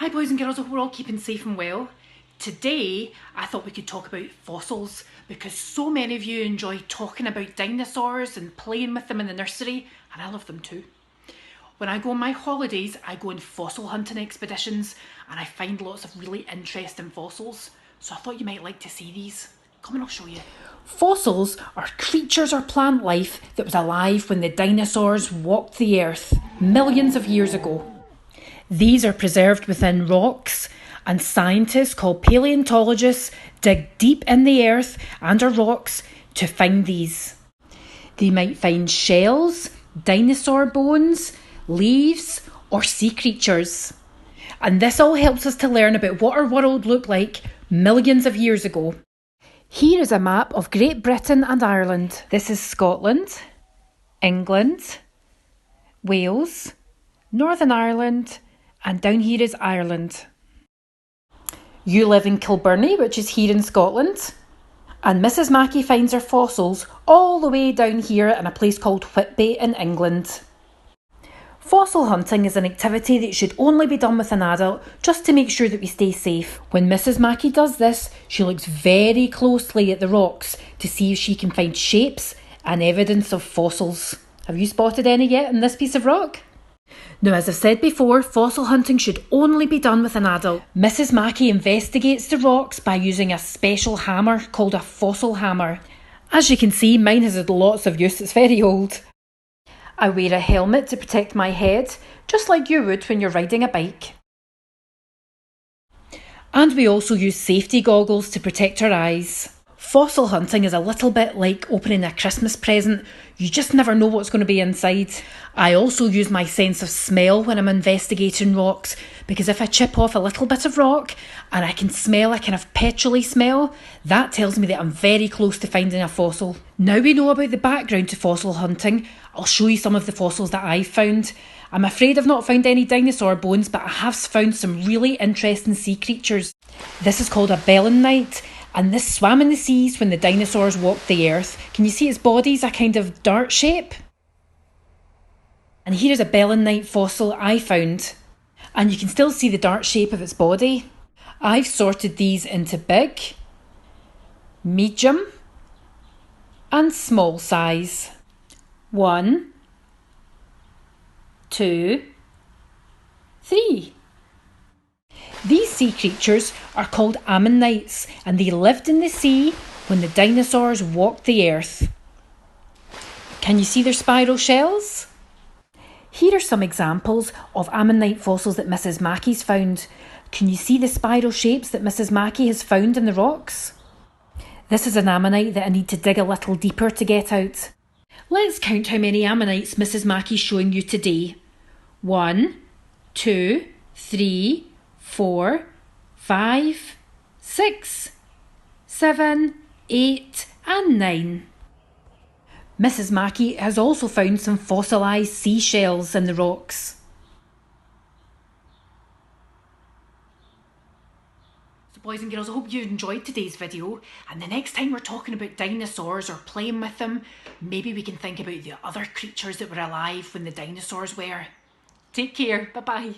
Hi boys and girls, I hope we're all keeping safe and well. Today I thought we could talk about fossils because so many of you enjoy talking about dinosaurs and playing with them in the nursery, and I love them too. When I go on my holidays, I go on fossil hunting expeditions and I find lots of really interesting fossils. So I thought you might like to see these. Come and I'll show you. Fossils are creatures or plant life that was alive when the dinosaurs walked the earth millions of years ago. These are preserved within rocks, and scientists called paleontologists dig deep in the earth and our rocks to find these. They might find shells, dinosaur bones, leaves, or sea creatures. And this all helps us to learn about what our world looked like millions of years ago. Here is a map of Great Britain and Ireland. This is Scotland, England, Wales, Northern Ireland, and down here is Ireland. You live in Kilbirnie, which is here in Scotland, and Mrs. Mackey finds her fossils all the way down here in a place called Whitby in England. Fossil hunting is an activity that should only be done with an adult just to make sure that we stay safe. When Mrs. Mackey does this, she looks very closely at the rocks to see if she can find shapes and evidence of fossils. Have you spotted any yet in this piece of rock? Now, as I've said before, fossil hunting should only be done with an adult. Mrs. Mackey investigates the rocks by using a special hammer called a fossil hammer. As you can see, mine has had lots of use, it's very old. I wear a helmet to protect my head, just like you would when you're riding a bike. And we also use safety goggles to protect our eyes. Fossil hunting is a little bit like opening a Christmas present. You just never know what's going to be inside. I also use my sense of smell when I'm investigating rocks, because if I chip off a little bit of rock and I can smell a kind of petrol-y smell, that tells me that I'm very close to finding a fossil. Now we know about the background to fossil hunting, I'll show you some of the fossils that I've found. I'm afraid I've not found any dinosaur bones, but I have found some really interesting sea creatures. This is called a belemnite, and this swam in the seas when the dinosaurs walked the earth. Can you see its body's a kind of dart shape? And here is a belemnite fossil I found. And you can still see the dart shape of its body. I've sorted these into big, medium, and small size. 1, 2, 3. These sea creatures are called ammonites, and they lived in the sea when the dinosaurs walked the earth. Can you see their spiral shells? Here are some examples of ammonite fossils that Mrs. Mackey's found. Can you see the spiral shapes that Mrs. Mackey has found in the rocks? This is an ammonite that I need to dig a little deeper to get out. Let's count how many ammonites Mrs. Mackey's showing you today. 1, 2, 3, 4, 5, 6, 7, 8 and 9. Mrs. Mackey has also found some fossilised seashells in the rocks. So boys and girls, I hope you enjoyed today's video, and the next time we're talking about dinosaurs or playing with them, maybe we can think about the other creatures that were alive when the dinosaurs were. Take care, bye bye.